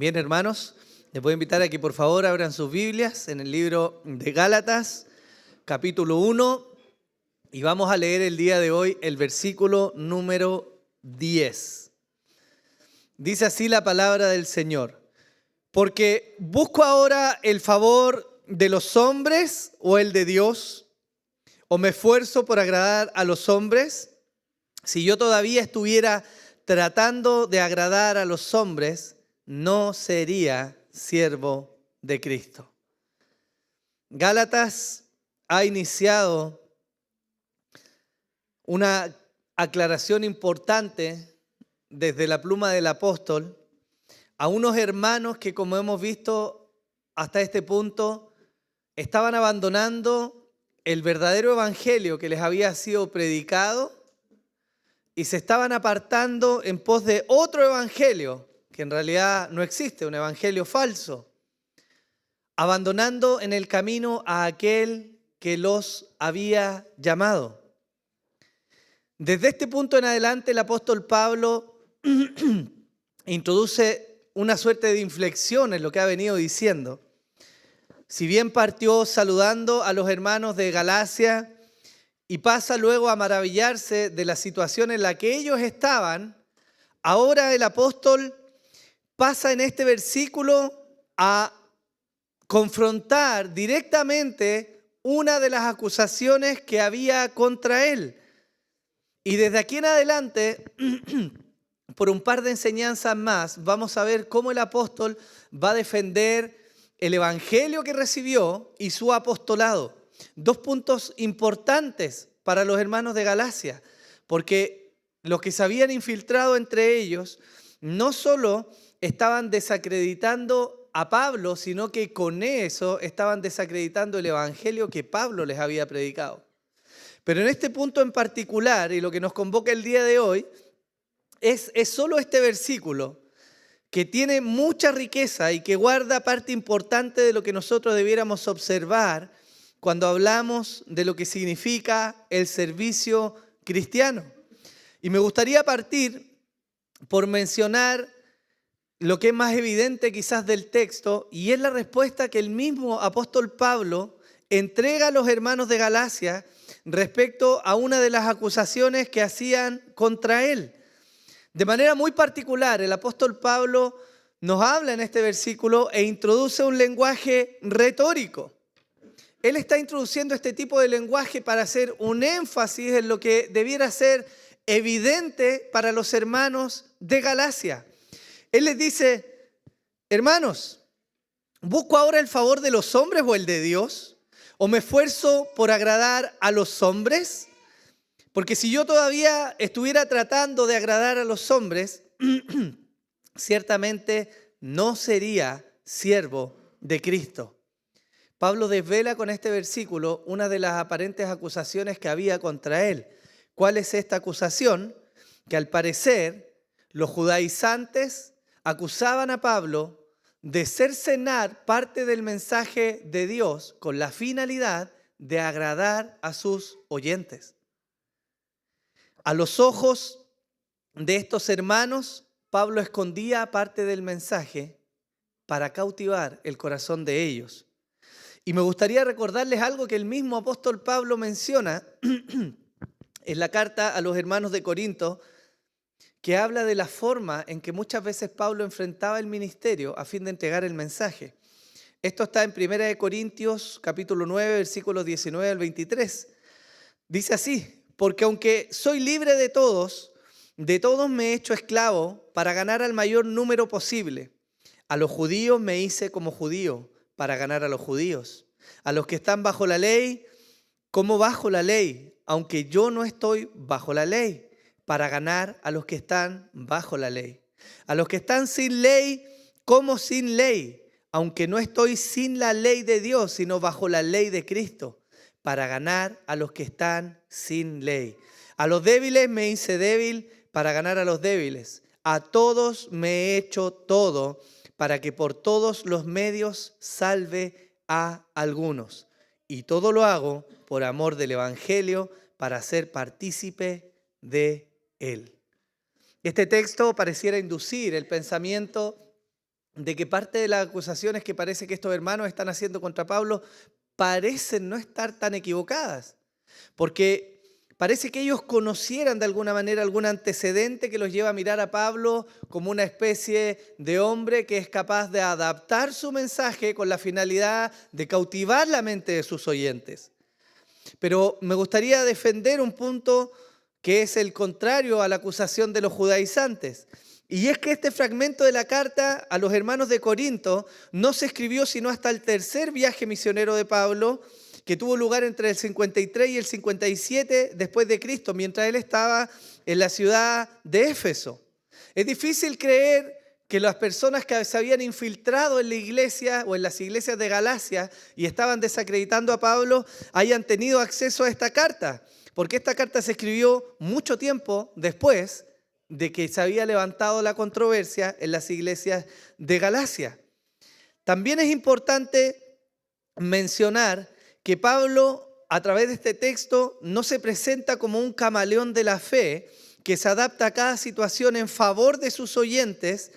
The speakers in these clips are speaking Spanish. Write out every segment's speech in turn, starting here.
Bien, hermanos, les voy a invitar a que por favor abran sus Biblias en el libro de Gálatas, capítulo 1, y vamos a leer el día de hoy el versículo número 10. Dice así la palabra del Señor: porque busco ahora el favor de los hombres o el de Dios, o me esfuerzo por agradar a los hombres. Si yo todavía estuviera tratando de agradar a los hombres, no sería siervo de Cristo. Gálatas ha iniciado una aclaración importante desde la pluma del apóstol a unos hermanos que, como hemos visto hasta este punto, estaban abandonando el verdadero evangelio que les había sido predicado y se estaban apartando en pos de otro evangelio que en realidad no existe, un evangelio falso, abandonando en el camino a aquel que los había llamado. Desde este punto en adelante el apóstol Pablo introduce una suerte de inflexión en lo que ha venido diciendo. Si bien partió saludando a los hermanos de Galacia y pasa luego a maravillarse de la situación en la que ellos estaban, ahora el apóstol pasa en este versículo a confrontar directamente una de las acusaciones que había contra él. Y desde aquí en adelante, por un par de enseñanzas más, vamos a ver cómo el apóstol va a defender el evangelio que recibió y su apostolado. Dos puntos importantes para los hermanos de Galacia, porque los que se habían infiltrado entre ellos no solo estaban desacreditando a Pablo, sino que con eso estaban desacreditando el evangelio que Pablo les había predicado. Pero en este punto en particular, y lo que nos convoca el día de hoy, es solo este versículo que tiene mucha riqueza y que guarda parte importante de lo que nosotros debiéramos observar cuando hablamos de lo que significa el servicio cristiano. Y me gustaría partir por mencionar lo que es más evidente quizás del texto, y es la respuesta que el mismo apóstol Pablo entrega a los hermanos de Galacia respecto a una de las acusaciones que hacían contra él. De manera muy particular, el apóstol Pablo nos habla en este versículo e introduce un lenguaje retórico. Él está introduciendo este tipo de lenguaje para hacer un énfasis en lo que debiera ser evidente para los hermanos de Galacia. Él les dice: hermanos, ¿busco ahora el favor de los hombres o el de Dios? ¿O me esfuerzo por agradar a los hombres? Porque si yo todavía estuviera tratando de agradar a los hombres, ciertamente no sería siervo de Cristo. Pablo desvela con este versículo una de las aparentes acusaciones que había contra él. ¿Cuál es esta acusación? Que al parecer los judaizantes acusaban a Pablo de cercenar parte del mensaje de Dios con la finalidad de agradar a sus oyentes. A los ojos de estos hermanos, Pablo escondía parte del mensaje para cautivar el corazón de ellos. Y me gustaría recordarles algo que el mismo apóstol Pablo menciona en la carta a los hermanos de Corinto, que habla de la forma en que muchas veces Pablo enfrentaba el ministerio a fin de entregar el mensaje. Esto está en 1 Corintios capítulo 9, versículos 19 al 23. Dice así: porque aunque soy libre de todos me he hecho esclavo para ganar al mayor número posible. A los judíos me hice como judío para ganar a los judíos. A los que están bajo la ley, como bajo la ley, aunque yo no estoy bajo la ley, para ganar a los que están bajo la ley. A los que están sin ley, como sin ley, aunque no estoy sin la ley de Dios, sino bajo la ley de Cristo, para ganar a los que están sin ley. A los débiles me hice débil para ganar a los débiles. A todos me he hecho todo, para que por todos los medios salve a algunos. Y todo lo hago por amor del evangelio, para ser partícipe de él. Este texto pareciera inducir el pensamiento de que parte de las acusaciones que parece que estos hermanos están haciendo contra Pablo parecen no estar tan equivocadas, porque parece que ellos conocieran de alguna manera algún antecedente que los lleva a mirar a Pablo como una especie de hombre que es capaz de adaptar su mensaje con la finalidad de cautivar la mente de sus oyentes. Pero me gustaría defender un punto que es el contrario a la acusación de los judaizantes. Y es que este fragmento de la carta a los hermanos de Corinto no se escribió sino hasta el tercer viaje misionero de Pablo, que tuvo lugar entre el 53 y el 57 después de Cristo, mientras él estaba en la ciudad de Éfeso. Es difícil creer que las personas que se habían infiltrado en la iglesia o en las iglesias de Galacia y estaban desacreditando a Pablo hayan tenido acceso a esta carta, porque esta carta se escribió mucho tiempo después de que se había levantado la controversia en las iglesias de Galacia. También es importante mencionar que Pablo, a través de este texto, no se presenta como un camaleón de la fe que se adapta a cada situación en favor de sus oyentes,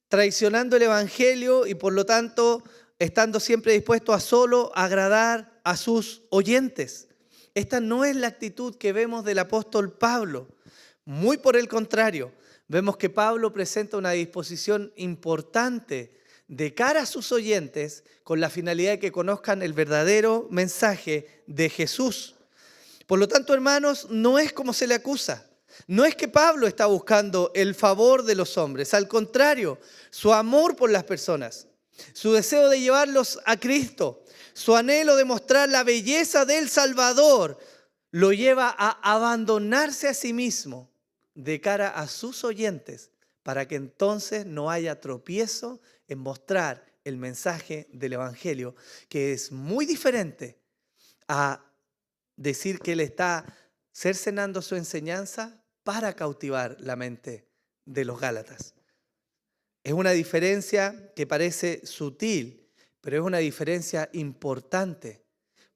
traicionando el evangelio y por lo tanto estando siempre dispuesto a solo agradar a sus oyentes. Esta no es la actitud que vemos del apóstol Pablo. Muy por el contrario, vemos que Pablo presenta una disposición importante de cara a sus oyentes con la finalidad de que conozcan el verdadero mensaje de Jesús. Por lo tanto, hermanos, no es como se le acusa. No es que Pablo está buscando el favor de los hombres, al contrario, su amor por las personas, su deseo de llevarlos a Cristo, su anhelo de mostrar la belleza del Salvador, lo lleva a abandonarse a sí mismo de cara a sus oyentes, para que entonces no haya tropiezo en mostrar el mensaje del Evangelio, que es muy diferente a decir que él está cercenando su enseñanza para cautivar la mente de los Gálatas. Es una diferencia que parece sutil, pero es una diferencia importante,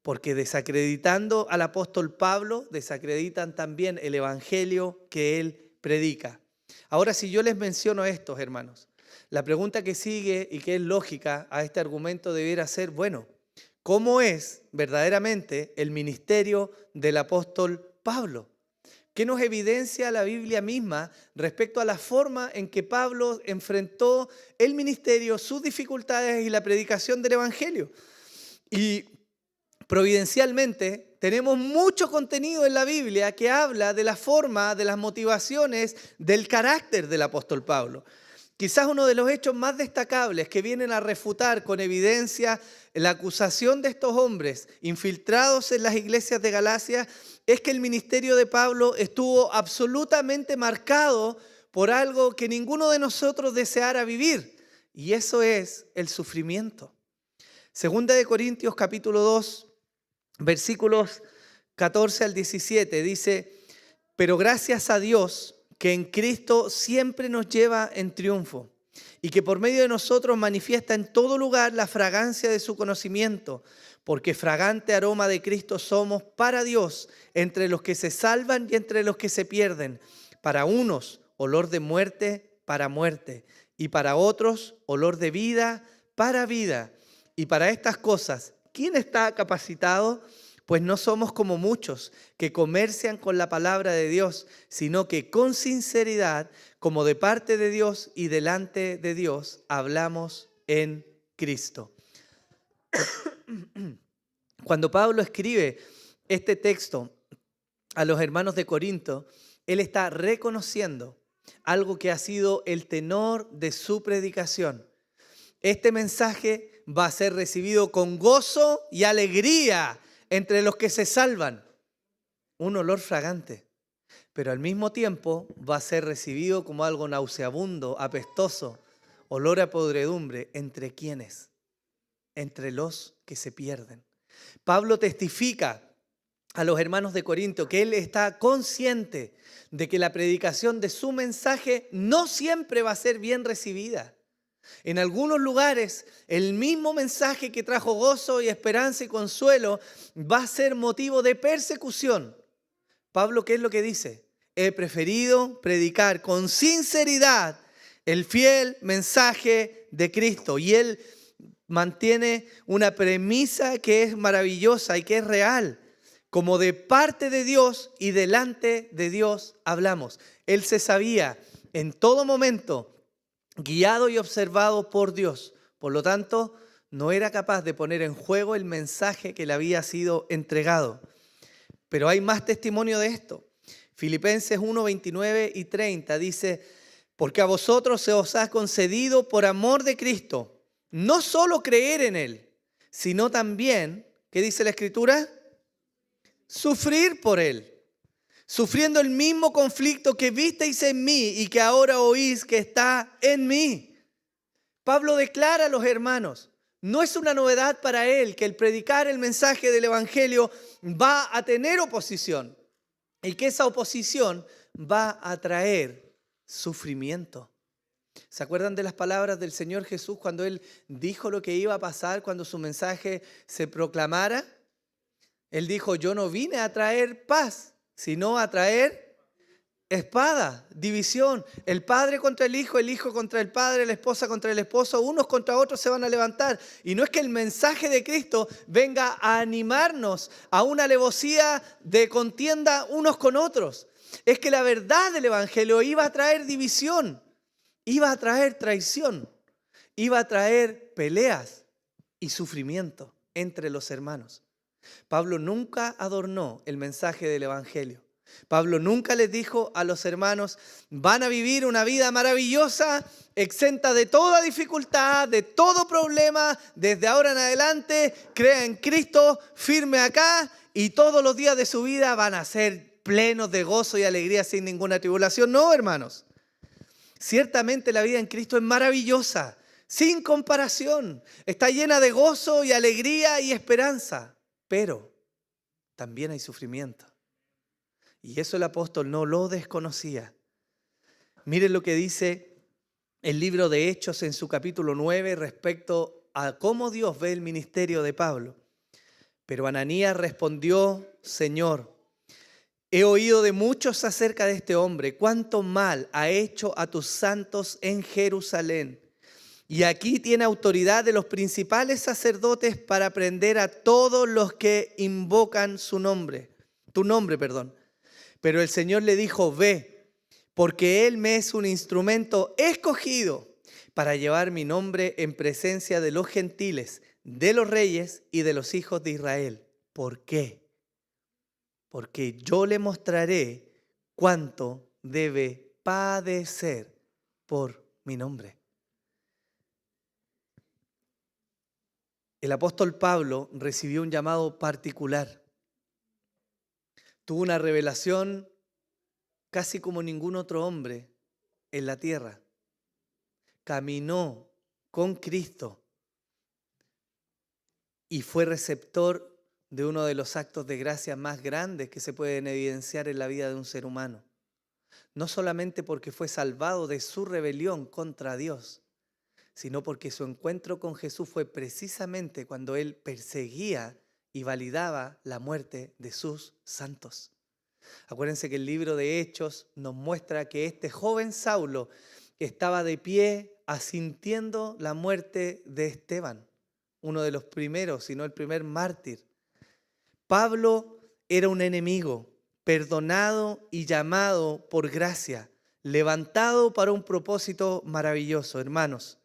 porque desacreditando al apóstol Pablo, desacreditan también el evangelio que él predica. Ahora, si yo les menciono estos, hermanos, la pregunta que sigue y que es lógica a este argumento debiera ser, bueno, ¿cómo es verdaderamente el ministerio del apóstol Pablo? ¿Qué nos evidencia la Biblia misma respecto a la forma en que Pablo enfrentó el ministerio, sus dificultades y la predicación del evangelio? Y providencialmente tenemos mucho contenido en la Biblia que habla de la forma, de las motivaciones, del carácter del apóstol Pablo. Quizás uno de los hechos más destacables que vienen a refutar con evidencia la acusación de estos hombres infiltrados en las iglesias de Galacia es que el ministerio de Pablo estuvo absolutamente marcado por algo que ninguno de nosotros deseara vivir, y eso es el sufrimiento. Segunda de Corintios capítulo 2, versículos 14 al 17 dice: pero gracias a Dios que en Cristo siempre nos lleva en triunfo y que por medio de nosotros manifiesta en todo lugar la fragancia de su conocimiento, porque fragante aroma de Cristo somos para Dios entre los que se salvan y entre los que se pierden. Para unos, olor de muerte para muerte, y para otros, olor de vida para vida. Y para estas cosas, ¿quién está capacitado? Pues no somos como muchos que comercian con la palabra de Dios, sino que con sinceridad, como de parte de Dios y delante de Dios, hablamos en Cristo. Cuando Pablo escribe este texto a los hermanos de Corinto, él está reconociendo algo que ha sido el tenor de su predicación. Este mensaje va a ser recibido con gozo y alegría entre los que se salvan, un olor fragante, pero al mismo tiempo va a ser recibido como algo nauseabundo, apestoso, olor a podredumbre. ¿Entre quiénes? Entre los que se pierden. Pablo testifica a los hermanos de Corinto que él está consciente de que la predicación de su mensaje no siempre va a ser bien recibida. En algunos lugares, el mismo mensaje que trajo gozo y esperanza y consuelo va a ser motivo de persecución. Pablo, ¿qué es lo que dice? He preferido predicar con sinceridad el fiel mensaje de Cristo. Y él mantiene una premisa que es maravillosa y que es real. Como de parte de Dios y delante de Dios hablamos. Él se sabía en todo momento guiado y observado por Dios. Por lo tanto, no era capaz de poner en juego el mensaje que le había sido entregado. Pero hay más testimonio de esto. Filipenses 1, 29 y 30 dice: porque a vosotros se os ha concedido por amor de Cristo, no solo creer en Él, sino también, ¿qué dice la Escritura? Sufrir por Él. Sufriendo el mismo conflicto que visteis en mí y que ahora oís que está en mí. Pablo declara a los hermanos, no es una novedad para él que el predicar el mensaje del Evangelio va a tener oposición y que esa oposición va a traer sufrimiento. ¿Se acuerdan de las palabras del Señor Jesús cuando Él dijo lo que iba a pasar cuando su mensaje se proclamara? Él dijo, yo no vine a traer paz, sino a traer espada, división. El padre contra el hijo contra el padre, la esposa contra el esposo, unos contra otros se van a levantar. Y no es que el mensaje de Cristo venga a animarnos a una alevosía de contienda unos con otros. Es que la verdad del Evangelio iba a traer división, iba a traer traición, iba a traer peleas y sufrimiento entre los hermanos. Pablo nunca adornó el mensaje del Evangelio. Pablo nunca les dijo a los hermanos, van a vivir una vida maravillosa, exenta de toda dificultad, de todo problema, desde ahora en adelante, crea en Cristo, firme acá y todos los días de su vida van a ser plenos de gozo y alegría sin ninguna tribulación. No, hermanos. Ciertamente la vida en Cristo es maravillosa, sin comparación. Está llena de gozo y alegría y esperanza, pero también hay sufrimiento. Y eso el apóstol no lo desconocía. Miren lo que dice el libro de Hechos en su capítulo 9 respecto a cómo Dios ve el ministerio de Pablo. Pero Ananías respondió, Señor, he oído de muchos acerca de este hombre, cuánto mal ha hecho a tus santos en Jerusalén. Y aquí tiene autoridad de los principales sacerdotes para prender a todos los que invocan tu nombre. Pero el Señor le dijo, ve, porque Él me es un instrumento escogido para llevar mi nombre en presencia de los gentiles, de los reyes y de los hijos de Israel. ¿Por qué? Porque yo le mostraré cuánto debe padecer por mi nombre. El apóstol Pablo recibió un llamado particular. Tuvo una revelación casi como ningún otro hombre en la tierra. Caminó con Cristo y fue receptor de uno de los actos de gracia más grandes que se pueden evidenciar en la vida de un ser humano. No solamente porque fue salvado de su rebelión contra Dios, sino porque su encuentro con Jesús fue precisamente cuando Él perseguía y validaba la muerte de sus santos. Acuérdense que el libro de Hechos nos muestra que este joven Saulo estaba de pie asintiendo la muerte de Esteban, uno de los primeros, si no el primer mártir. Pablo era un enemigo, perdonado y llamado por gracia, levantado para un propósito maravilloso. Hermanos,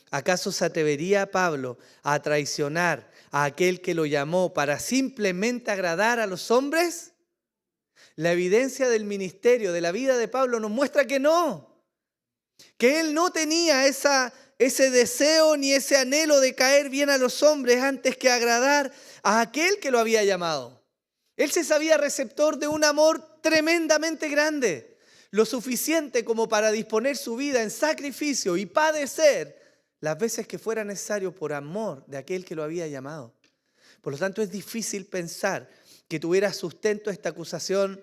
¿acaso se atrevería Pablo a traicionar a aquel que lo llamó para simplemente agradar a los hombres? La evidencia del ministerio, de la vida de Pablo nos muestra que no, que él no tenía ese deseo ni ese anhelo de caer bien a los hombres antes que agradar a aquel que lo había llamado. Él se sabía receptor de un amor tremendamente grande, lo suficiente como para disponer su vida en sacrificio y padecer las veces que fuera necesario por amor de aquel que lo había llamado. Por lo tanto, es difícil pensar que tuviera sustento esta acusación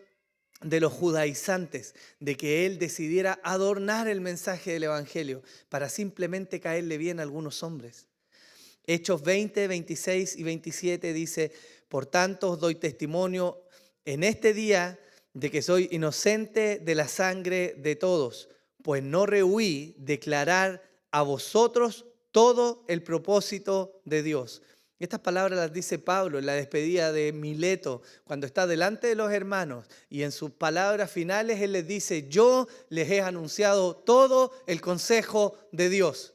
de los judaizantes, de que él decidiera adornar el mensaje del Evangelio para simplemente caerle bien a algunos hombres. Hechos 20, 26 y 27 dice, por tanto os doy testimonio en este día de que soy inocente de la sangre de todos, pues no rehuí declarar a vosotros todo el propósito de Dios. Estas palabras las dice Pablo en la despedida de Mileto, cuando está delante de los hermanos, y en sus palabras finales él les dice: yo les he anunciado todo el consejo de Dios.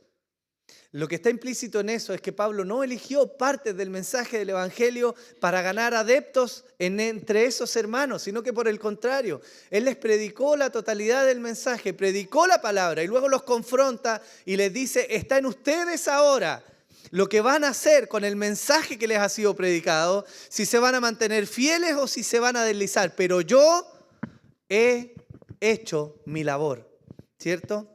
Lo que está implícito en eso es que Pablo no eligió partes del mensaje del Evangelio para ganar adeptos entre esos hermanos, sino que por el contrario, él les predicó la totalidad del mensaje, predicó la palabra y luego los confronta y les dice: está en ustedes ahora lo que van a hacer con el mensaje que les ha sido predicado, si se van a mantener fieles o si se van a deslizar, pero yo he hecho mi labor, ¿cierto?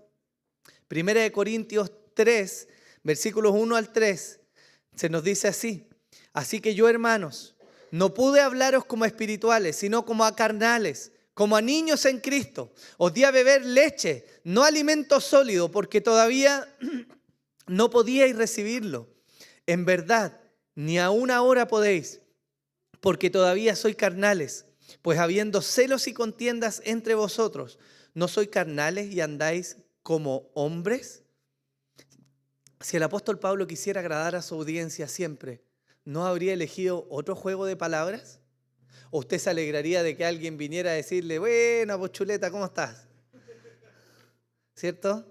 Primera de Corintios 3, versículos 1 al 3, se nos dice así: así que yo, hermanos, no pude hablaros como a espirituales, sino como a carnales, como a niños en Cristo. Os di a beber leche, no alimento sólido, porque todavía no podíais recibirlo. En verdad, ni aún ahora podéis, porque todavía sois carnales, pues habiendo celos y contiendas entre vosotros, ¿no sois carnales y andáis como hombres? Si el apóstol Pablo quisiera agradar a su audiencia siempre, ¿no habría elegido otro juego de palabras? ¿O usted se alegraría de que alguien viniera a decirle: bueno, pues chuleta, ¿cómo estás? ¿Cierto?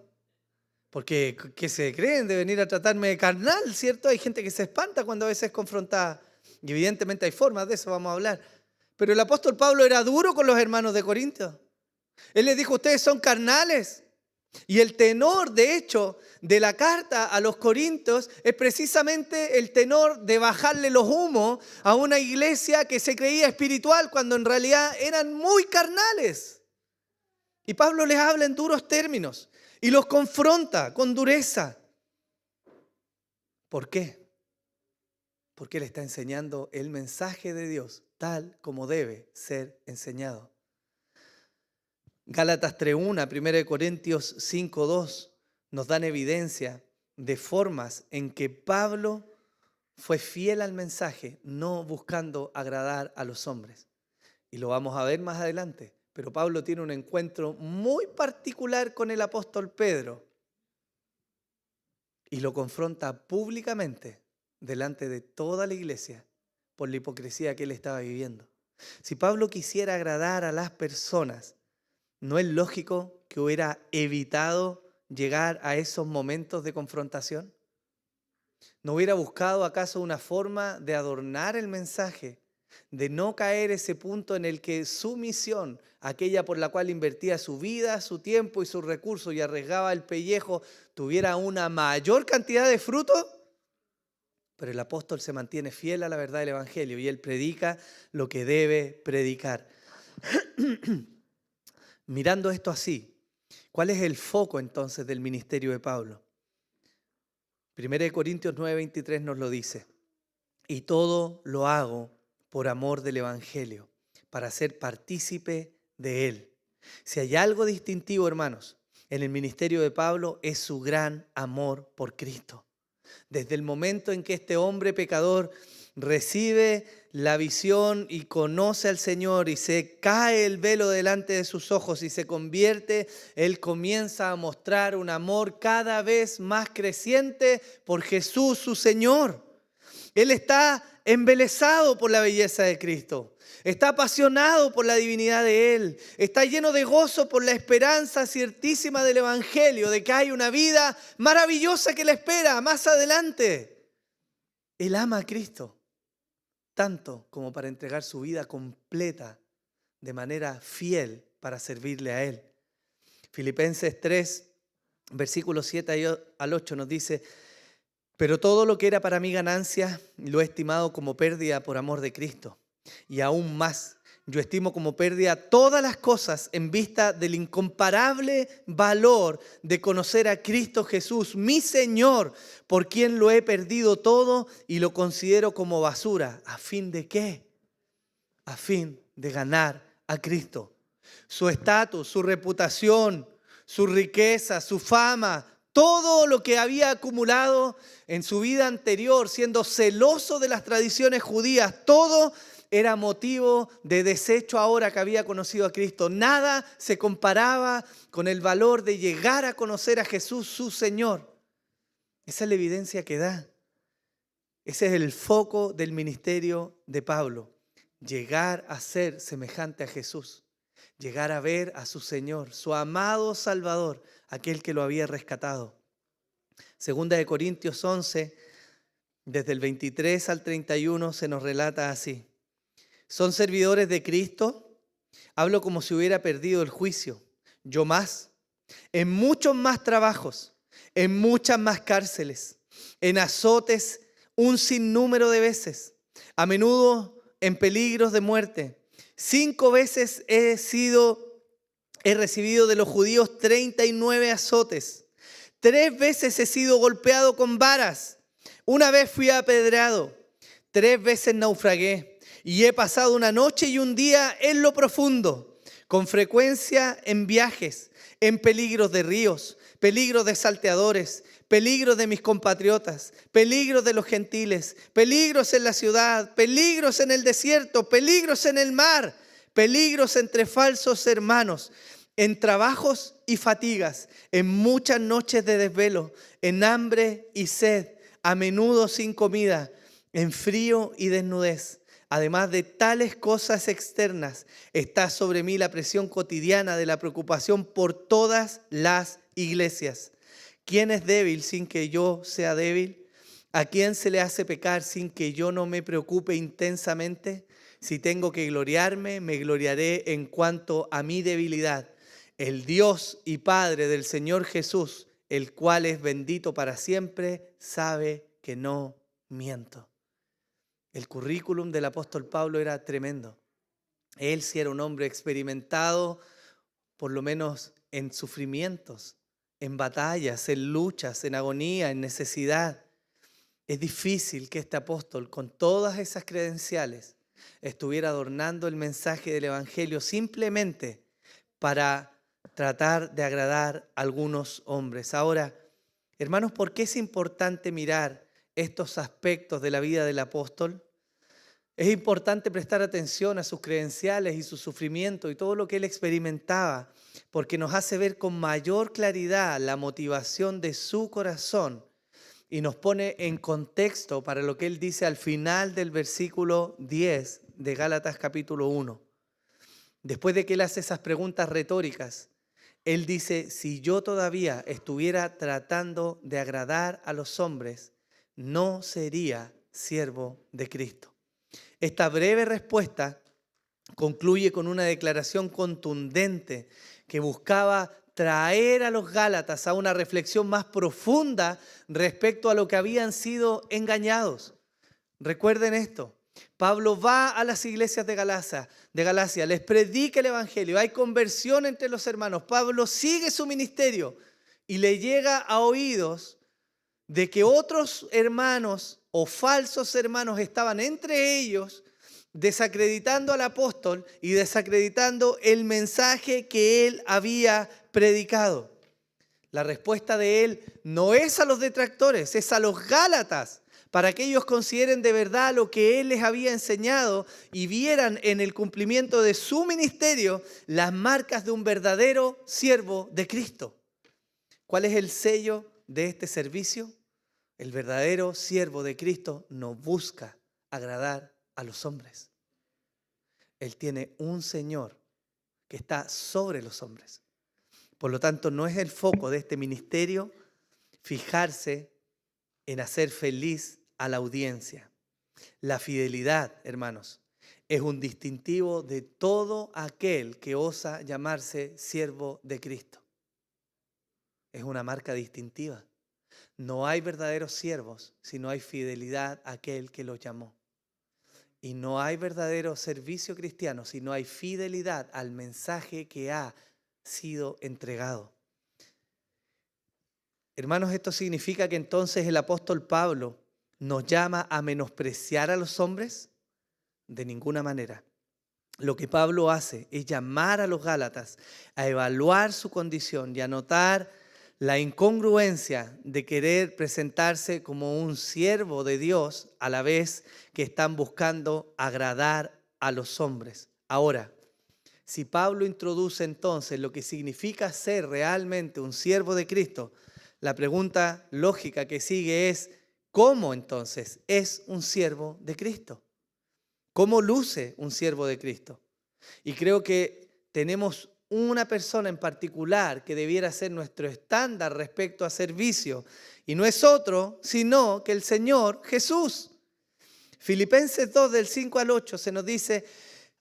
Porque, ¿qué se creen de venir a tratarme de carnal? ¿Cierto? Hay gente que se espanta cuando a veces es confrontada. Y evidentemente hay formas de eso, vamos a hablar. Pero el apóstol Pablo era duro con los hermanos de Corinto. Él les dijo: ustedes son carnales. Y el tenor, de hecho, de la carta a los Corintios es precisamente el tenor de bajarle los humos a una iglesia que se creía espiritual cuando en realidad eran muy carnales. Y Pablo les habla en duros términos y los confronta con dureza. ¿Por qué? Porque él está enseñando el mensaje de Dios tal como debe ser enseñado. Gálatas 3:1, 1 Corintios 5:2 nos dan evidencia de formas en que Pablo fue fiel al mensaje, no buscando agradar a los hombres. Y lo vamos a ver más adelante. Pero Pablo tiene un encuentro muy particular con el apóstol Pedro y lo confronta públicamente delante de toda la iglesia por la hipocresía que él estaba viviendo. Si Pablo quisiera agradar a las personas, ¿no es lógico que hubiera evitado llegar a esos momentos de confrontación? ¿No hubiera buscado acaso una forma de adornar el mensaje, de no caer ese punto en el que su misión, aquella por la cual invertía su vida, su tiempo y sus recursos y arriesgaba el pellejo, tuviera una mayor cantidad de fruto? Pero el apóstol se mantiene fiel a la verdad del Evangelio y él predica lo que debe predicar. Mirando esto así, ¿cuál es el foco entonces del ministerio de Pablo? 1 Corintios 9:23 nos lo dice: y todo lo hago por amor del Evangelio, para ser partícipe de él. Si hay algo distintivo, hermanos, en el ministerio de Pablo es su gran amor por Cristo. Desde el momento en que este hombre pecador recibe la visión y conoce al Señor y se cae el velo delante de sus ojos y se convierte, él comienza a mostrar un amor cada vez más creciente por Jesús, su Señor. Él está embelesado por la belleza de Cristo, está apasionado por la divinidad de Él, está lleno de gozo por la esperanza ciertísima del Evangelio, de que hay una vida maravillosa que le espera más adelante. Él ama a Cristo tanto como para entregar su vida completa de manera fiel para servirle a Él. Filipenses 3, versículos 7 al 8 nos dice: pero todo lo que era para mí ganancia lo he estimado como pérdida por amor de Cristo. Y aún más, yo estimo como pérdida todas las cosas en vista del incomparable valor de conocer a Cristo Jesús, mi Señor, por quien lo he perdido todo y lo considero como basura. ¿A fin de qué? A fin de ganar a Cristo. Su estatus, su reputación, su riqueza, su fama, todo lo que había acumulado en su vida anterior, siendo celoso de las tradiciones judías, todo era motivo de desecho ahora que había conocido a Cristo. Nada se comparaba con el valor de llegar a conocer a Jesús, su Señor. Esa es la evidencia que da. Ese es el foco del ministerio de Pablo. Llegar a ser semejante a Jesús. Llegar a ver a su Señor, su amado Salvador, aquel que lo había rescatado. Segunda de Corintios 11, desde el 23 al 31 se nos relata así. ¿Son servidores de Cristo? Hablo como si hubiera perdido el juicio. Yo más. En muchos más trabajos, en muchas más cárceles, en azotes un sinnúmero de veces, a menudo en peligros de muerte. 5 veces he recibido de los judíos 39 azotes. 3 veces he sido golpeado con varas. 1 vez fui apedreado. 3 veces naufragué. Y he pasado una noche y un día en lo profundo, con frecuencia en viajes, en peligros de ríos, peligros de salteadores, peligros de mis compatriotas, peligros de los gentiles, peligros en la ciudad, peligros en el desierto, peligros en el mar, peligros entre falsos hermanos, en trabajos y fatigas, en muchas noches de desvelo, en hambre y sed, a menudo sin comida, en frío y desnudez. Además de tales cosas externas, está sobre mí la presión cotidiana de la preocupación por todas las iglesias. ¿Quién es débil sin que yo sea débil? ¿A quién se le hace pecar sin que yo no me preocupe intensamente? Si tengo que gloriarme, me gloriaré en cuanto a mi debilidad. El Dios y Padre del Señor Jesús, el cual es bendito para siempre, sabe que no miento. El currículum del apóstol Pablo era tremendo. Él sí era un hombre experimentado, por lo menos en sufrimientos, en batallas, en luchas, en agonía, en necesidad. Es difícil que este apóstol, con todas esas credenciales, estuviera adornando el mensaje del Evangelio simplemente para tratar de agradar a algunos hombres. Ahora, hermanos, ¿por qué es importante mirar estos aspectos de la vida del apóstol? Es importante prestar atención a sus credenciales y su sufrimiento y todo lo que él experimentaba, porque nos hace ver con mayor claridad la motivación de su corazón y nos pone en contexto para lo que él dice al final del versículo 10 de Gálatas capítulo 1. Después de que él hace esas preguntas retóricas, él dice, si yo todavía estuviera tratando de agradar a los hombres, no sería siervo de Cristo. Esta breve respuesta concluye con una declaración contundente que buscaba traer a los Gálatas a una reflexión más profunda respecto a lo que habían sido engañados. Recuerden esto, Pablo va a las iglesias de Galacia, les predica el Evangelio, hay conversión entre los hermanos, Pablo sigue su ministerio y le llega a oídos de que otros hermanos o falsos hermanos estaban entre ellos desacreditando al apóstol y desacreditando el mensaje que él había predicado. La respuesta de él no es a los detractores, es a los Gálatas, para que ellos consideren de verdad lo que él les había enseñado y vieran en el cumplimiento de su ministerio las marcas de un verdadero siervo de Cristo. ¿Cuál es el sello de este servicio? El verdadero siervo de Cristo no busca agradar a los hombres. Él tiene un Señor que está sobre los hombres. Por lo tanto, no es el foco de este ministerio fijarse en hacer feliz a la audiencia. La fidelidad, hermanos, es un distintivo de todo aquel que osa llamarse siervo de Cristo. Es una marca distintiva. No hay verdaderos siervos si no hay fidelidad a aquel que los llamó. Y no hay verdadero servicio cristiano si no hay fidelidad al mensaje que ha sido entregado. Hermanos, esto significa que entonces el apóstol Pablo nos llama a menospreciar a los hombres. De ninguna manera. Lo que Pablo hace es llamar a los Gálatas a evaluar su condición y a notar la incongruencia de querer presentarse como un siervo de Dios a la vez que están buscando agradar a los hombres. Ahora, si Pablo introduce entonces lo que significa ser realmente un siervo de Cristo, la pregunta lógica que sigue es, ¿cómo entonces es un siervo de Cristo? ¿Cómo luce un siervo de Cristo? Y creo que tenemos una persona en particular que debiera ser nuestro estándar respecto a servicio, y no es otro sino que el Señor Jesús. Filipenses 2, del 5 al 8, se nos dice: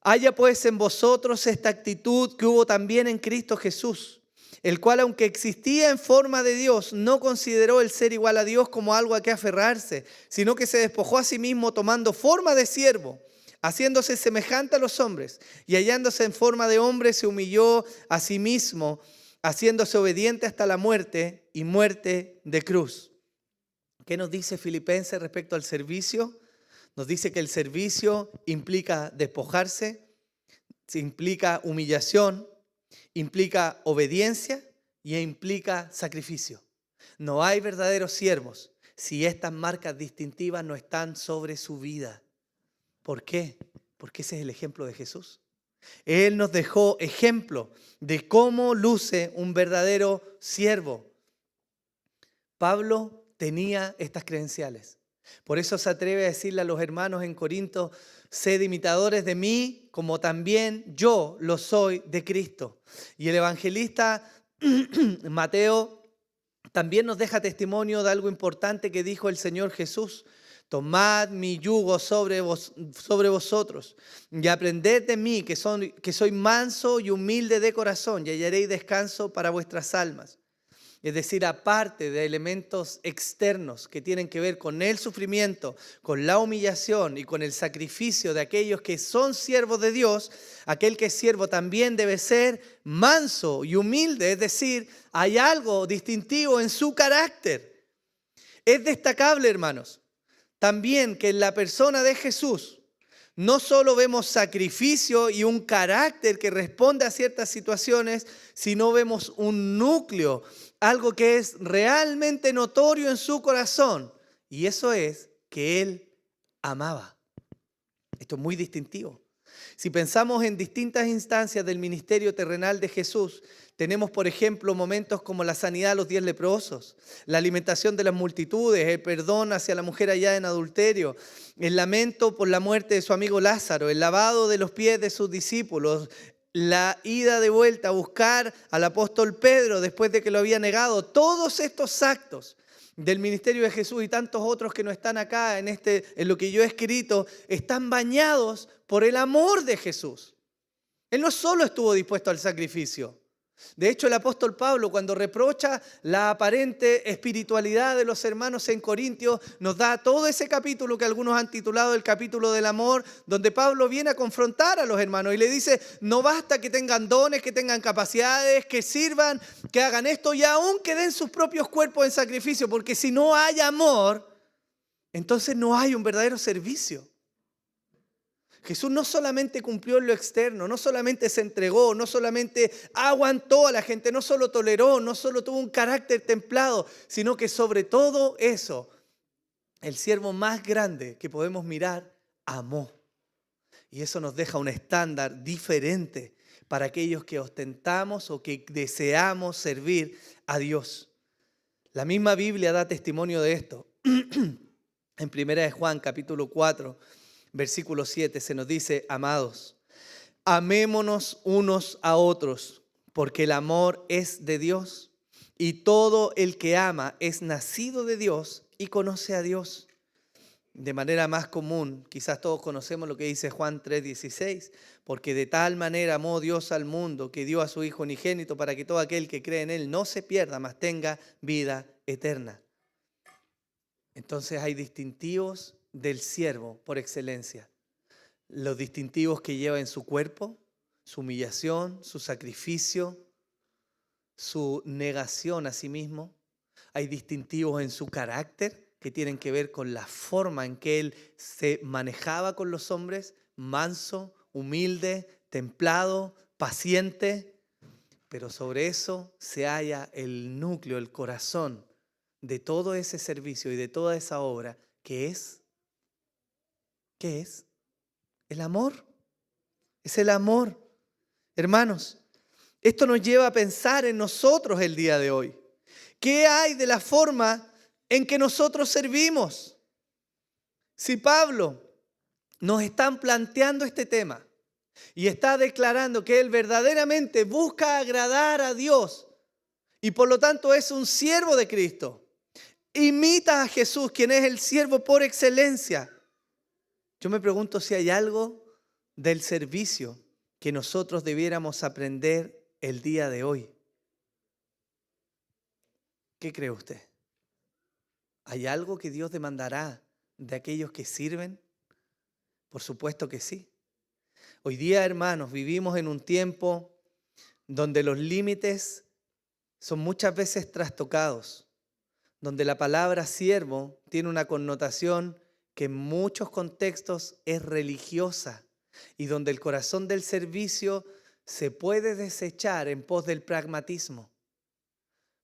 haya pues en vosotros esta actitud que hubo también en Cristo Jesús, el cual, aunque existía en forma de Dios, no consideró el ser igual a Dios como algo a que aferrarse, sino que se despojó a sí mismo tomando forma de siervo, haciéndose semejante a los hombres, y hallándose en forma de hombre, se humilló a sí mismo, haciéndose obediente hasta la muerte y muerte de cruz. ¿Qué nos dice Filipenses respecto al servicio? Nos dice que el servicio implica despojarse, implica humillación, implica obediencia y implica sacrificio. No hay verdaderos siervos si estas marcas distintivas no están sobre su vida. ¿Por qué? Porque ese es el ejemplo de Jesús. Él nos dejó ejemplo de cómo luce un verdadero siervo. Pablo tenía estas credenciales. Por eso se atreve a decirle a los hermanos en Corinto: sed imitadores de mí, como también yo lo soy de Cristo. Y el evangelista Mateo también nos deja testimonio de algo importante que dijo el Señor Jesús: tomad mi yugo sobre vosotros y aprended de mí, que soy manso y humilde de corazón, y hallaréis descanso para vuestras almas. Es decir, aparte de elementos externos que tienen que ver con el sufrimiento, con la humillación y con el sacrificio de aquellos que son siervos de Dios, aquel que es siervo también debe ser manso y humilde. Es decir, hay algo distintivo en su carácter. Es destacable, hermanos, también que en la persona de Jesús no solo vemos sacrificio y un carácter que responde a ciertas situaciones, sino vemos un núcleo, algo que es realmente notorio en su corazón. Y eso es que Él amaba. Esto es muy distintivo. Si pensamos en distintas instancias del ministerio terrenal de Jesús, tenemos, por ejemplo, momentos como la sanidad de los 10 leprosos, la alimentación de las multitudes, el perdón hacia la mujer hallada en adulterio, el lamento por la muerte de su amigo Lázaro, el lavado de los pies de sus discípulos, la ida de vuelta a buscar al apóstol Pedro después de que lo había negado. Todos estos actos del ministerio de Jesús y tantos otros que no están acá en lo que yo he escrito, están bañados por el amor de Jesús. Él no solo estuvo dispuesto al sacrificio. De hecho, el apóstol Pablo, cuando reprocha la aparente espiritualidad de los hermanos en Corintios, nos da todo ese capítulo que algunos han titulado el capítulo del amor, donde Pablo viene a confrontar a los hermanos y le dice: no basta que tengan dones, que tengan capacidades, que sirvan, que hagan esto y aún que den sus propios cuerpos en sacrificio, porque si no hay amor, entonces no hay un verdadero servicio. Jesús no solamente cumplió en lo externo, no solamente se entregó, no solamente aguantó a la gente, no solo toleró, no solo tuvo un carácter templado, sino que sobre todo eso, el siervo más grande que podemos mirar, amó. Y eso nos deja un estándar diferente para aquellos que ostentamos o que deseamos servir a Dios. La misma Biblia da testimonio de esto. En 1 Juan capítulo 4, versículo 7 se nos dice: amados, amémonos unos a otros, porque el amor es de Dios, y todo el que ama es nacido de Dios y conoce a Dios. De manera más común, quizás todos conocemos lo que dice Juan 3:16, porque de tal manera amó Dios al mundo que dio a su Hijo unigénito para que todo aquel que cree en Él no se pierda, mas tenga vida eterna. Entonces hay distintivos del siervo por excelencia. Los distintivos que lleva en su cuerpo, su humillación, su sacrificio, su negación a sí mismo. Hay distintivos en su carácter que tienen que ver con la forma en que él se manejaba con los hombres: manso, humilde, templado, paciente. Pero sobre eso se halla el núcleo, el corazón de todo ese servicio y de toda esa obra, que es, ¿qué es? El amor. Es el amor. Hermanos, esto nos lleva a pensar en nosotros el día de hoy. ¿Qué hay de la forma en que nosotros servimos? Si Pablo nos está planteando este tema y está declarando que él verdaderamente busca agradar a Dios y por lo tanto es un siervo de Cristo, imita a Jesús, quien es el siervo por excelencia. Yo me pregunto si hay algo del servicio que nosotros debiéramos aprender el día de hoy. ¿Qué cree usted? ¿Hay algo que Dios demandará de aquellos que sirven? Por supuesto que sí. Hoy día, hermanos, vivimos en un tiempo donde los límites son muchas veces trastocados, donde la palabra siervo tiene una connotación que en muchos contextos es religiosa y donde el corazón del servicio se puede desechar en pos del pragmatismo.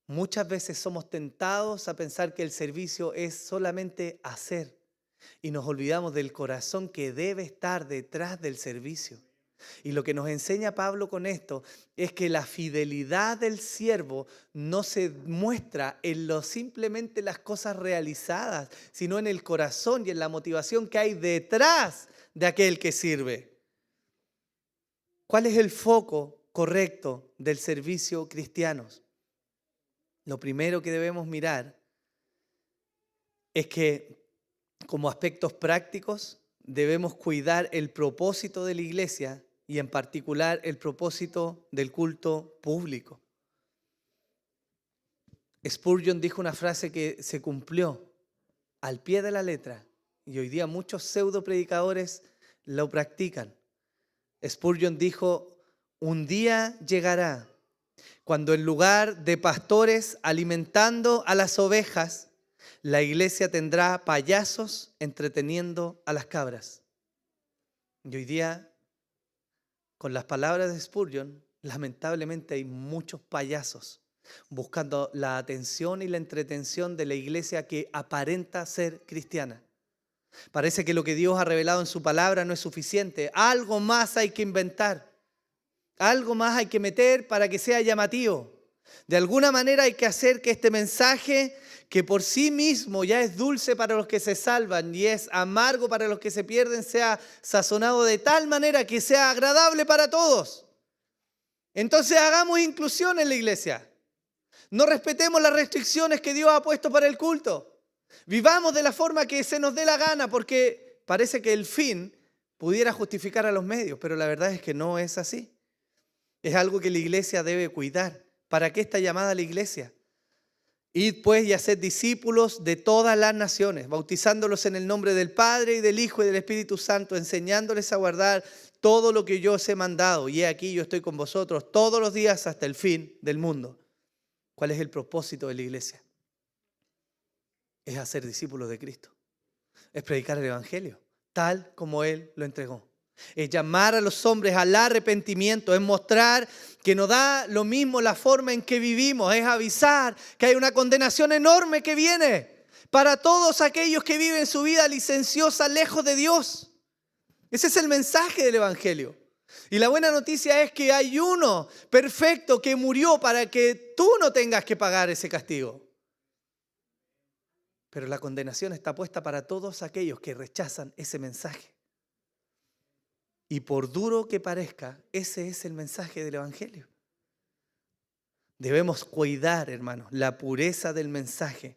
Muchas veces somos tentados a pensar que el servicio es solamente hacer y nos olvidamos del corazón que debe estar detrás del servicio. Y lo que nos enseña Pablo con esto es que la fidelidad del siervo no se muestra en simplemente las cosas realizadas, sino en el corazón y en la motivación que hay detrás de aquel que sirve. ¿Cuál es el foco correcto del servicio cristiano? Lo primero que debemos mirar es que como aspectos prácticos debemos cuidar el propósito de la iglesia y en particular el propósito del culto público. Spurgeon dijo una frase que se cumplió al pie de la letra y hoy día muchos pseudo predicadores lo practican. Spurgeon dijo: un día llegará cuando en lugar de pastores alimentando a las ovejas, la iglesia tendrá payasos entreteniendo a las cabras. Y hoy día, con las palabras de Spurgeon, lamentablemente hay muchos payasos buscando la atención y la entretención de la iglesia que aparenta ser cristiana. Parece que lo que Dios ha revelado en su palabra no es suficiente. Algo más hay que inventar. Algo más hay que meter para que sea llamativo. De alguna manera hay que hacer que este mensaje, que por sí mismo ya es dulce para los que se salvan y es amargo para los que se pierden, sea sazonado de tal manera que sea agradable para todos. Entonces hagamos inclusión en la iglesia. No respetemos las restricciones que Dios ha puesto para el culto. Vivamos de la forma que se nos dé la gana, porque parece que el fin pudiera justificar a los medios, pero la verdad es que no es así. Es algo que la iglesia debe cuidar. ¿Para qué está llamada la iglesia? Id pues y haced discípulos de todas las naciones, bautizándolos en el nombre del Padre y del Hijo y del Espíritu Santo, enseñándoles a guardar todo lo que yo os he mandado. Y he aquí yo estoy con vosotros todos los días hasta el fin del mundo. ¿Cuál es el propósito de la iglesia? Es hacer discípulos de Cristo. Es predicar el Evangelio, tal como Él lo entregó. Es llamar a los hombres al arrepentimiento, es mostrar que no da lo mismo la forma en que vivimos, es avisar que hay una condenación enorme que viene para todos aquellos que viven su vida licenciosa lejos de Dios. Ese es el mensaje del Evangelio. Y la buena noticia es que hay uno perfecto que murió para que tú no tengas que pagar ese castigo. Pero la condenación está puesta para todos aquellos que rechazan ese mensaje. Y por duro que parezca, ese es el mensaje del Evangelio. Debemos cuidar, hermanos, la pureza del mensaje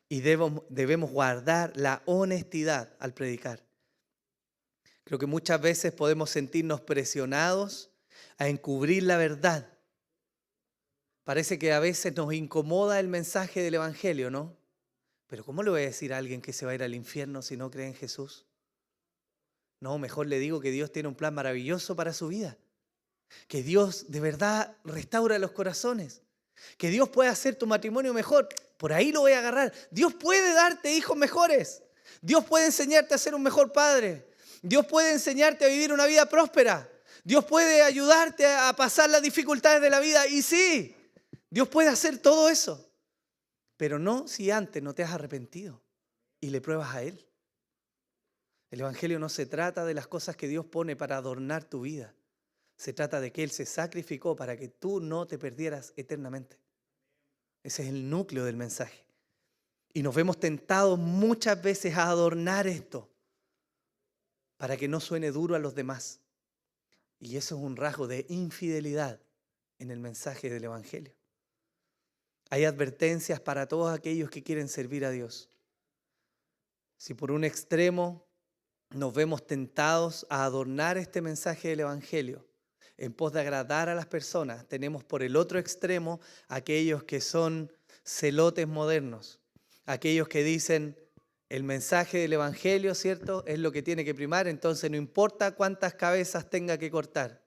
y debemos guardar la honestidad al predicar. Creo que muchas veces podemos sentirnos presionados a encubrir la verdad. Parece que a veces nos incomoda el mensaje del Evangelio, ¿no? Pero ¿cómo le voy a decir a alguien que se va a ir al infierno si no cree en Jesús? No, mejor le digo que Dios tiene un plan maravilloso para su vida. Que Dios de verdad restaura los corazones. Que Dios puede hacer tu matrimonio mejor. Por ahí lo voy a agarrar. Dios puede darte hijos mejores. Dios puede enseñarte a ser un mejor padre. Dios puede enseñarte a vivir una vida próspera. Dios puede ayudarte a pasar las dificultades de la vida. Y sí, Dios puede hacer todo eso. Pero no si antes no te has arrepentido y le pruebas a Él. El Evangelio no se trata de las cosas que Dios pone para adornar tu vida. Se trata de que Él se sacrificó para que tú no te perdieras eternamente. Ese es el núcleo del mensaje. Y nos vemos tentados muchas veces a adornar esto para que no suene duro a los demás. Y eso es un rasgo de infidelidad en el mensaje del Evangelio. Hay advertencias para todos aquellos que quieren servir a Dios. Si por un extremo nos vemos tentados a adornar este mensaje del Evangelio en pos de agradar a las personas, tenemos por el otro extremo aquellos que son celotes modernos, aquellos que dicen el mensaje del Evangelio, ¿cierto?, es lo que tiene que primar, entonces no importa cuántas cabezas tenga que cortar.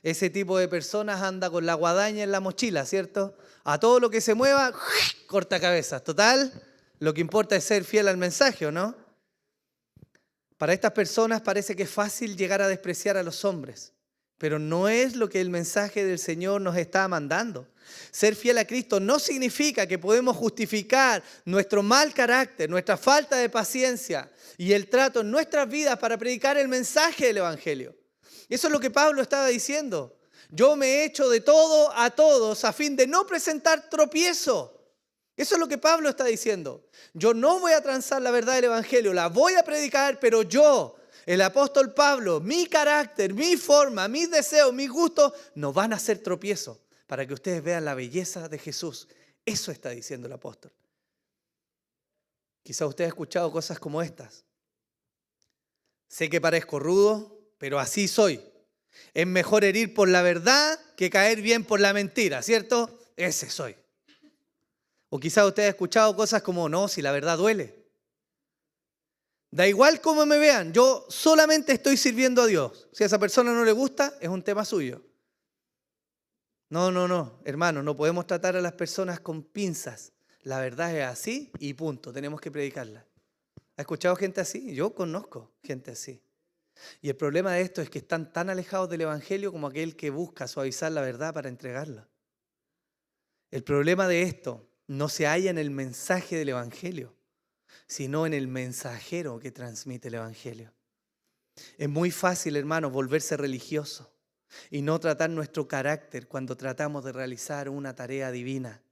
Ese tipo de personas anda con la guadaña en la mochila, ¿cierto? A todo lo que se mueva, corta cabezas. Total, lo que importa es ser fiel al mensaje, ¿o no? Para estas personas parece que es fácil llegar a despreciar a los hombres, pero no es lo que el mensaje del Señor nos está mandando. Ser fiel a Cristo no significa que podemos justificar nuestro mal carácter, nuestra falta de paciencia y el trato en nuestras vidas para predicar el mensaje del Evangelio. Eso es lo que Pablo estaba diciendo. Yo me he hecho de todo a todos a fin de no presentar tropiezo. Eso es lo que Pablo está diciendo. Yo no voy a transar la verdad del Evangelio, la voy a predicar, pero yo, el apóstol Pablo, mi carácter, mi forma, mis deseos, mis gustos, no van a ser tropiezo para que ustedes vean la belleza de Jesús. Eso está diciendo el apóstol. Quizá usted ha escuchado cosas como estas. Sé que parezco rudo, pero así soy. Es mejor herir por la verdad que caer bien por la mentira, ¿cierto? Ese soy. O quizá usted ha escuchado cosas como, no, si la verdad duele. Da igual cómo me vean, yo solamente estoy sirviendo a Dios. Si a esa persona no le gusta, es un tema suyo. No, hermano, no podemos tratar a las personas con pinzas. La verdad es así y punto, tenemos que predicarla. ¿Ha escuchado gente así? Yo conozco gente así. Y el problema de esto es que están tan alejados del Evangelio como aquel que busca suavizar la verdad para entregarla. El problema de esto no se halla en el mensaje del Evangelio, sino en el mensajero que transmite el Evangelio. Es muy fácil, hermanos, volverse religioso y no tratar nuestro carácter cuando tratamos de realizar una tarea divina.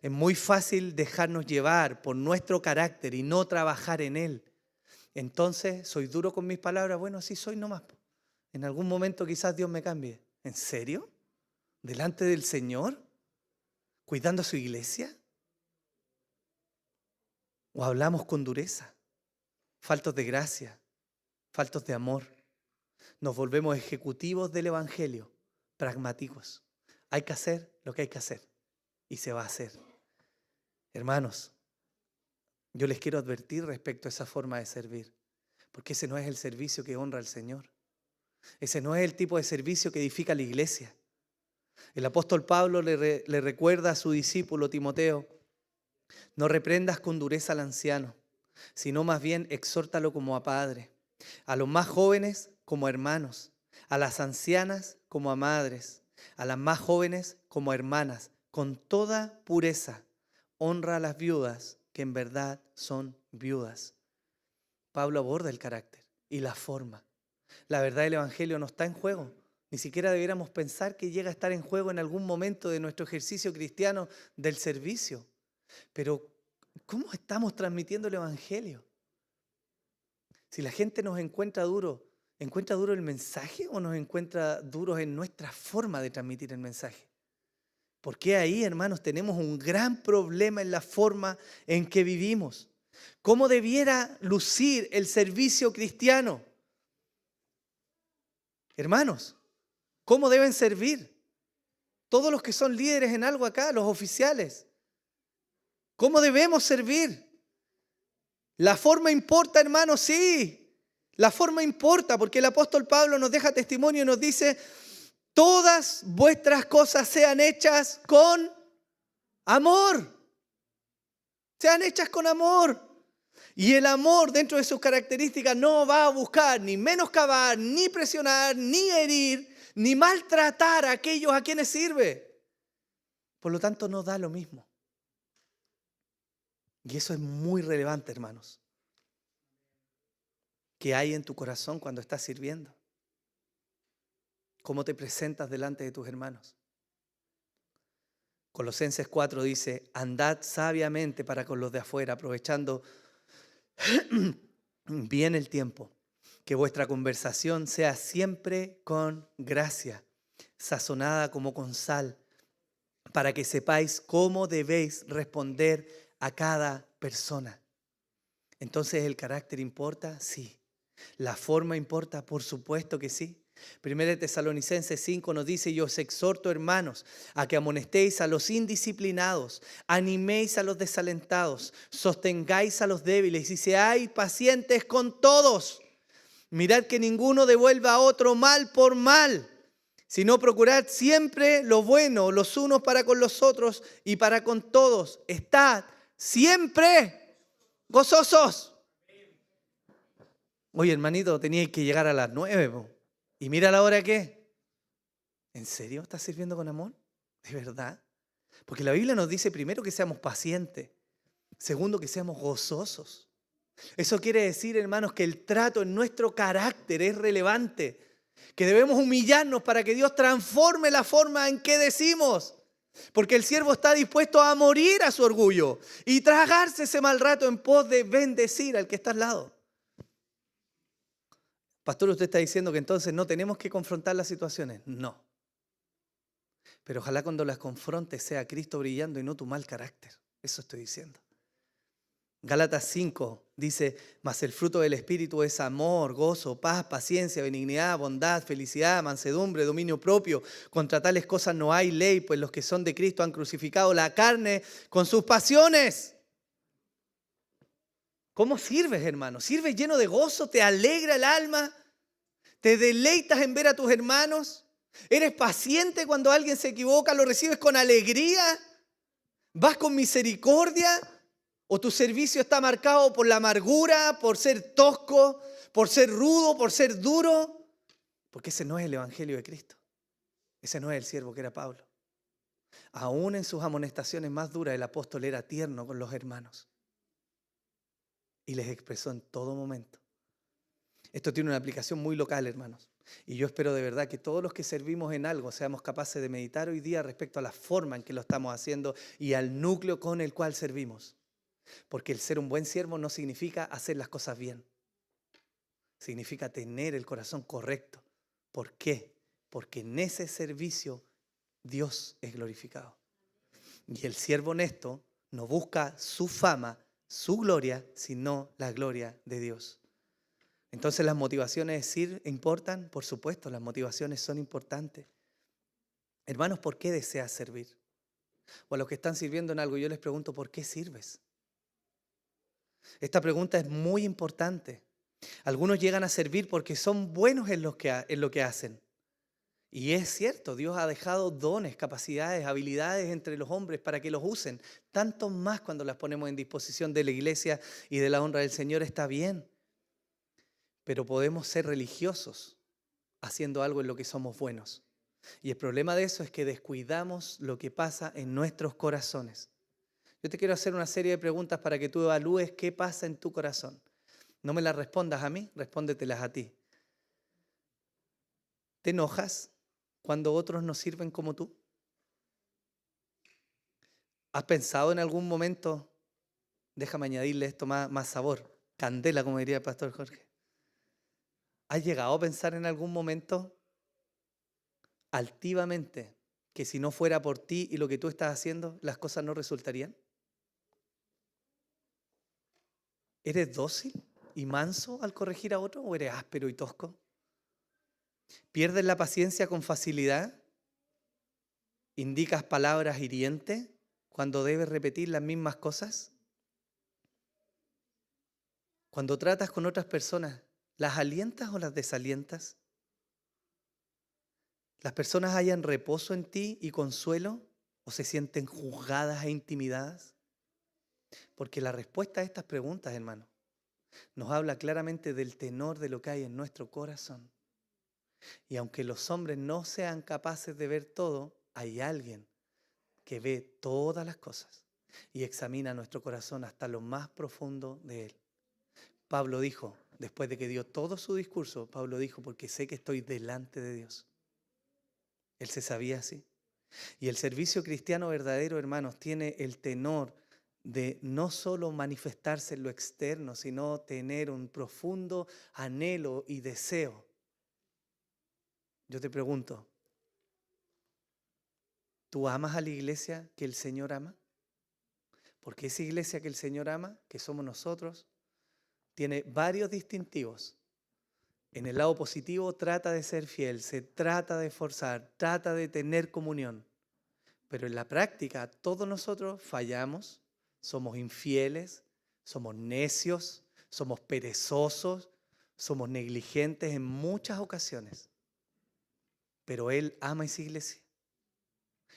Es muy fácil dejarnos llevar por nuestro carácter y no trabajar en él. Entonces, ¿soy duro con mis palabras? Bueno, así soy nomás. En algún momento quizás Dios me cambie. ¿En serio? ¿Delante del Señor? ¿Cuidando a su iglesia? ¿O hablamos con dureza? Faltos de gracia, faltos de amor. Nos volvemos ejecutivos del Evangelio, pragmáticos. Hay que hacer lo que hay que hacer y se va a hacer. Hermanos, yo les quiero advertir respecto a esa forma de servir, porque ese no es el servicio que honra al Señor. Ese no es el tipo de servicio que edifica la iglesia. El apóstol Pablo le recuerda a su discípulo Timoteo, no reprendas con dureza al anciano, sino más bien exhórtalo como a padre, a los más jóvenes como a hermanos, a las ancianas como a madres, a las más jóvenes como a hermanas, con toda pureza. Honra a las viudas que en verdad son viudas. Pablo aborda el carácter y la forma. La verdad del Evangelio no está en juego. Ni siquiera debiéramos pensar que llega a estar en juego en algún momento de nuestro ejercicio cristiano del servicio. Pero, ¿cómo estamos transmitiendo el Evangelio? Si la gente nos ¿encuentra duro el mensaje o nos encuentra duros en nuestra forma de transmitir el mensaje? Porque ahí, hermanos, tenemos un gran problema en la forma en que vivimos. ¿Cómo debiera lucir el servicio cristiano? Hermanos, ¿cómo deben servir? Todos los que son líderes en algo acá, los oficiales. ¿Cómo debemos servir? ¿La forma importa, hermanos? Sí, la forma importa, porque el apóstol Pablo nos deja testimonio y nos dice: todas vuestras cosas sean hechas con amor. Sean hechas con amor. Y el amor, dentro de sus características, no va a buscar ni menoscabar, ni presionar, ni herir, ni maltratar a aquellos a quienes sirve. Por lo tanto, no da lo mismo. Y eso es muy relevante, hermanos. ¿Qué hay en tu corazón cuando estás sirviendo? ¿Cómo te presentas delante de tus hermanos? Colosenses 4 dice, andad sabiamente para con los de afuera, aprovechando bien el tiempo, que vuestra conversación sea siempre con gracia, sazonada como con sal, para que sepáis cómo debéis responder a cada persona. Entonces, ¿el carácter importa? Sí. ¿La forma importa? Por supuesto que sí. 1 Tesalonicenses 5 nos dice, yo os exhorto, hermanos, a que amonestéis a los indisciplinados, animéis a los desalentados, sostengáis a los débiles y seáis pacientes con todos. Mirad que ninguno devuelva a otro mal por mal, sino procurad siempre lo bueno los unos para con los otros y para con todos. Estad siempre gozosos. Oye, hermanito, teníais que llegar a las 9, po. Y mira la hora que es. ¿En serio estás sirviendo con amor? ¿De verdad? Porque la Biblia nos dice primero que seamos pacientes, segundo que seamos gozosos. Eso quiere decir, hermanos, que el trato en nuestro carácter es relevante, que debemos humillarnos para que Dios transforme la forma en que decimos. Porque el siervo está dispuesto a morir a su orgullo y tragarse ese mal rato en pos de bendecir al que está al lado. Pastor, usted está diciendo que entonces no tenemos que confrontar las situaciones. No. Pero ojalá cuando las confrontes sea Cristo brillando y no tu mal carácter. Eso estoy diciendo. Gálatas 5 dice, mas el fruto del Espíritu es amor, gozo, paz, paciencia, benignidad, bondad, felicidad, mansedumbre, dominio propio. Contra tales cosas no hay ley, pues los que son de Cristo han crucificado la carne con sus pasiones. ¿Cómo sirves, hermano? ¿Sirves lleno de gozo? ¿Te alegra el alma? ¿Te deleitas en ver a tus hermanos? ¿Eres paciente cuando alguien se equivoca? ¿Lo recibes con alegría? ¿Vas con misericordia? ¿O tu servicio está marcado por la amargura, por ser tosco, por ser rudo, por ser duro? Porque ese no es el evangelio de Cristo. Ese no es el siervo que era Pablo. Aún en sus amonestaciones más duras, el apóstol era tierno con los hermanos. Y les expresó en todo momento. Esto tiene una aplicación muy local, hermanos. Y yo espero de verdad que todos los que servimos en algo seamos capaces de meditar hoy día respecto a la forma en que lo estamos haciendo y al núcleo con el cual servimos. Porque el ser un buen siervo no significa hacer las cosas bien. Significa tener el corazón correcto. ¿Por qué? Porque en ese servicio Dios es glorificado. Y el siervo honesto no busca su fama, su gloria, sino la gloria de Dios. Entonces, ¿las motivaciones importan? Por supuesto, las motivaciones son importantes. Hermanos, ¿por qué deseas servir? O a los que están sirviendo en algo, yo les pregunto, ¿por qué sirves? Esta pregunta es muy importante. Algunos llegan a servir porque son buenos en lo que hacen. Y es cierto, Dios ha dejado dones, capacidades, habilidades entre los hombres para que los usen. Tanto más cuando las ponemos en disposición de la iglesia y de la honra del Señor está bien. Pero podemos ser religiosos haciendo algo en lo que somos buenos. Y el problema de eso es que descuidamos lo que pasa en nuestros corazones. Yo te quiero hacer una serie de preguntas para que tú evalúes qué pasa en tu corazón. No me las respondas a mí, respóndetelas a ti. ¿Te enojas cuando otros no sirven como tú? ¿Has pensado en algún momento, déjame añadirle esto más sabor, candela, como diría el pastor Jorge? ¿Has llegado a pensar en algún momento altivamente que si no fuera por ti y lo que tú estás haciendo, las cosas no resultarían? ¿Eres dócil y manso al corregir a otro o eres áspero y tosco? ¿Pierdes la paciencia con facilidad? ¿Indicas palabras hirientes cuando debes repetir las mismas cosas? Cuando tratas con otras personas, ¿las alientas o las desalientas? ¿Las personas hallan reposo en ti y consuelo o se sienten juzgadas e intimidadas? Porque la respuesta a estas preguntas, hermano, nos habla claramente del tenor de lo que hay en nuestro corazón. Y aunque los hombres no sean capaces de ver todo, hay alguien que ve todas las cosas y examina nuestro corazón hasta lo más profundo de él. Pablo dijo, después de que dio todo su discurso, Pablo dijo, porque sé que estoy delante de Dios. Él se sabía así. Y el servicio cristiano verdadero, hermanos, tiene el tenor de no solo manifestarse en lo externo, sino tener un profundo anhelo y deseo. Yo te pregunto, ¿tú amas a la iglesia que el Señor ama? Porque esa iglesia que el Señor ama, que somos nosotros, tiene varios distintivos. En el lado positivo trata de ser fiel, se trata de esforzar, trata de tener comunión. Pero en la práctica todos nosotros fallamos, somos infieles, somos necios, somos perezosos, somos negligentes en muchas ocasiones. Pero Él ama esa iglesia.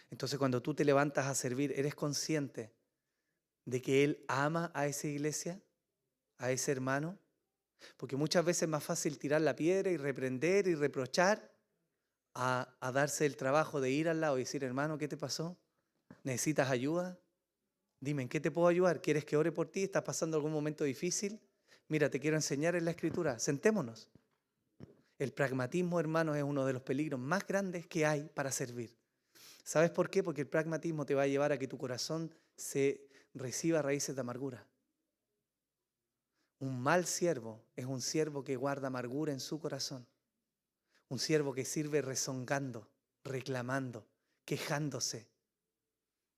Entonces cuando tú te levantas a servir, ¿eres consciente de que Él ama a esa iglesia, a ese hermano? Porque muchas veces es más fácil tirar la piedra y reprender y reprochar a darse el trabajo de ir al lado y decir, hermano, ¿qué te pasó? ¿Necesitas ayuda? Dime, ¿en qué te puedo ayudar? ¿Quieres que ore por ti? ¿Estás pasando algún momento difícil? Mira, te quiero enseñar en la Escritura. Sentémonos. El pragmatismo, hermanos, es uno de los peligros más grandes que hay para servir. ¿Sabes por qué? Porque el pragmatismo te va a llevar a que tu corazón se reciba raíces de amargura. Un mal siervo es un siervo que guarda amargura en su corazón. Un siervo que sirve rezongando, reclamando, quejándose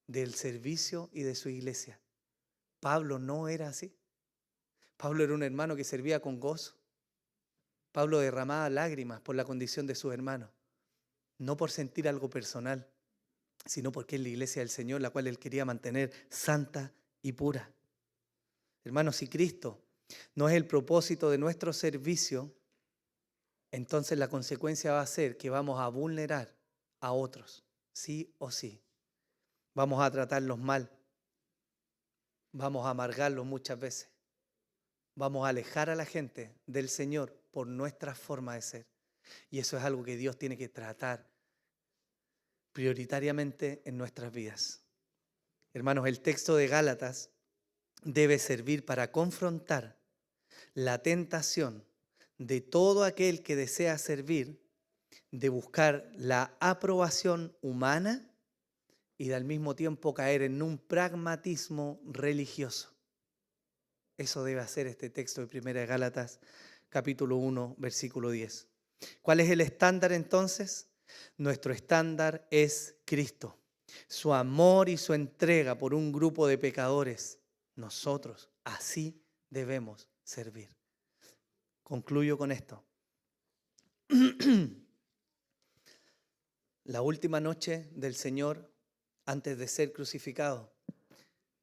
del servicio y de su iglesia. Pablo no era así. Pablo era un hermano que servía con gozo. Pablo derramaba lágrimas por la condición de sus hermanos, no por sentir algo personal, sino porque es la iglesia del Señor, la cual él quería mantener santa y pura. Hermanos, si Cristo no es el propósito de nuestro servicio, entonces la consecuencia va a ser que vamos a vulnerar a otros, sí o sí. Vamos a tratarlos mal, vamos a amargarlos muchas veces, vamos a alejar a la gente del Señor por nuestra forma de ser. Y eso es algo que Dios tiene que tratar prioritariamente en nuestras vidas. Hermanos, el texto de Gálatas debe servir para confrontar la tentación de todo aquel que desea servir, de buscar la aprobación humana y de al mismo tiempo caer en un pragmatismo religioso. Eso debe hacer este texto de 1 Gálatas, capítulo 1, versículo 10. ¿Cuál es el estándar entonces? Nuestro estándar es Cristo, su amor y su entrega por un grupo de pecadores. Nosotros así debemos servir. Concluyo con esto. La última noche del Señor, antes de ser crucificado,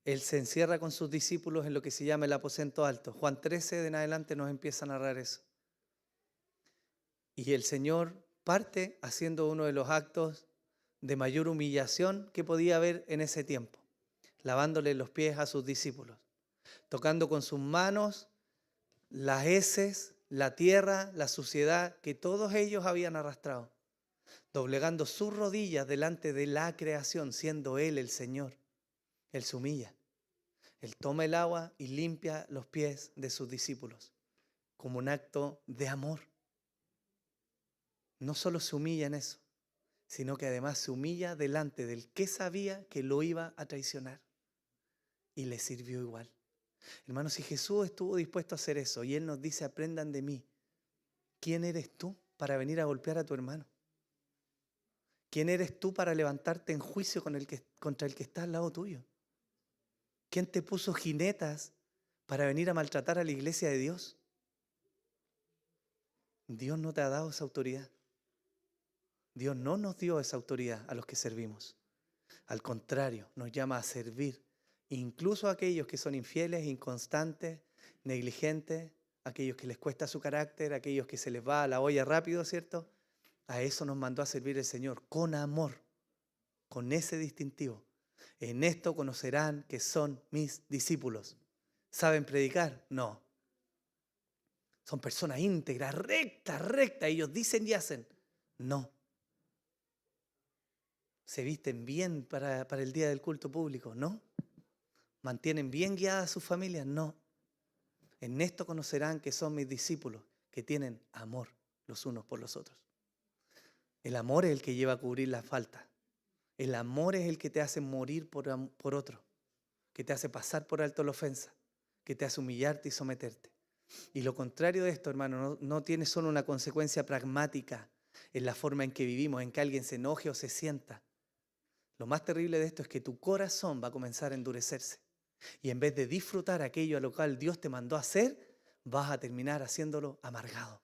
Él se encierra con sus discípulos en lo que se llama el aposento alto. Juan 13 de en adelante nos empieza a narrar eso. Y el Señor parte haciendo uno de los actos de mayor humillación que podía haber en ese tiempo, lavándole los pies a sus discípulos, tocando con sus manos las heces, la tierra, la suciedad que todos ellos habían arrastrado, doblegando sus rodillas delante de la creación, siendo Él el Señor. Él se humilla. Él toma el agua y limpia los pies de sus discípulos como un acto de amor. No solo se humilla en eso, sino que además se humilla delante del que sabía que lo iba a traicionar y le sirvió igual. Hermanos, si Jesús estuvo dispuesto a hacer eso y Él nos dice, aprendan de mí, ¿quién eres tú para venir a golpear a tu hermano? ¿Quién eres tú para levantarte en juicio contra el que está al lado tuyo? ¿Quién te puso jinetas para venir a maltratar a la iglesia de Dios? Dios no te ha dado esa autoridad. Dios no nos dio esa autoridad a los que servimos. Al contrario, nos llama a servir, incluso a aquellos que son infieles, inconstantes, negligentes, aquellos que les cuesta su carácter, aquellos que se les va a la olla rápido, ¿cierto? A eso nos mandó a servir el Señor, con amor, con ese distintivo. En esto conocerán que son mis discípulos. ¿Saben predicar? No. Son personas íntegras, rectas. Ellos dicen y hacen. No. ¿Se visten bien para el día del culto público? No. ¿Mantienen bien guiadas a sus familias? No. En esto conocerán que son mis discípulos, que tienen amor los unos por los otros. El amor es el que lleva a cubrir la falta. El amor es el que te hace morir por otro, que te hace pasar por alto la ofensa, que te hace humillarte y someterte. Y lo contrario de esto, hermano, no tiene solo una consecuencia pragmática en la forma en que vivimos, en que alguien se enoje o se sienta. Lo más terrible de esto es que tu corazón va a comenzar a endurecerse. Y en vez de disfrutar aquello a lo cual Dios te mandó a hacer, vas a terminar haciéndolo amargado.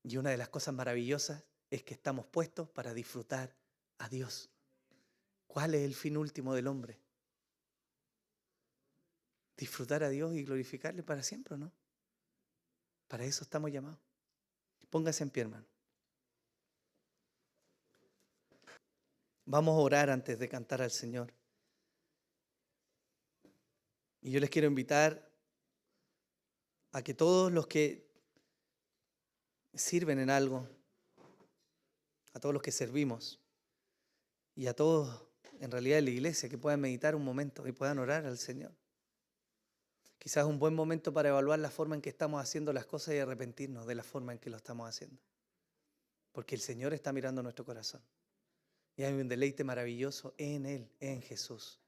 Y una de las cosas maravillosas es que estamos puestos para disfrutar a Dios. ¿Cuál es el fin último del hombre? Disfrutar a Dios y glorificarle para siempre, ¿no? Para eso estamos llamados. Póngase en pie, hermano. Vamos a orar antes de cantar al Señor. Y yo les quiero invitar a que todos los que sirven en algo, a todos los que servimos y a todos en realidad en la iglesia, que puedan meditar un momento y puedan orar al Señor. Quizás es un buen momento para evaluar la forma en que estamos haciendo las cosas y arrepentirnos de la forma en que lo estamos haciendo. Porque el Señor está mirando nuestro corazón. Y hay un deleite maravilloso en Él, en Jesús.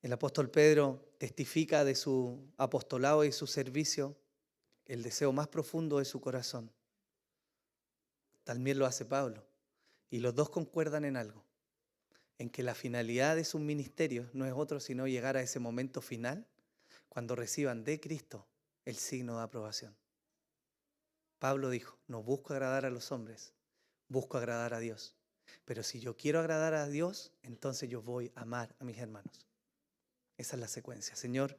El apóstol Pedro testifica de su apostolado y su servicio, el deseo más profundo de su corazón. También lo hace Pablo. Y los dos concuerdan en algo, en que la finalidad de sus ministerios no es otro sino llegar a ese momento final cuando reciban de Cristo el signo de aprobación. Pablo dijo, no busco agradar a los hombres, busco agradar a Dios. Pero si yo quiero agradar a Dios, entonces yo voy a amar a mis hermanos. Esa es la secuencia. Señor,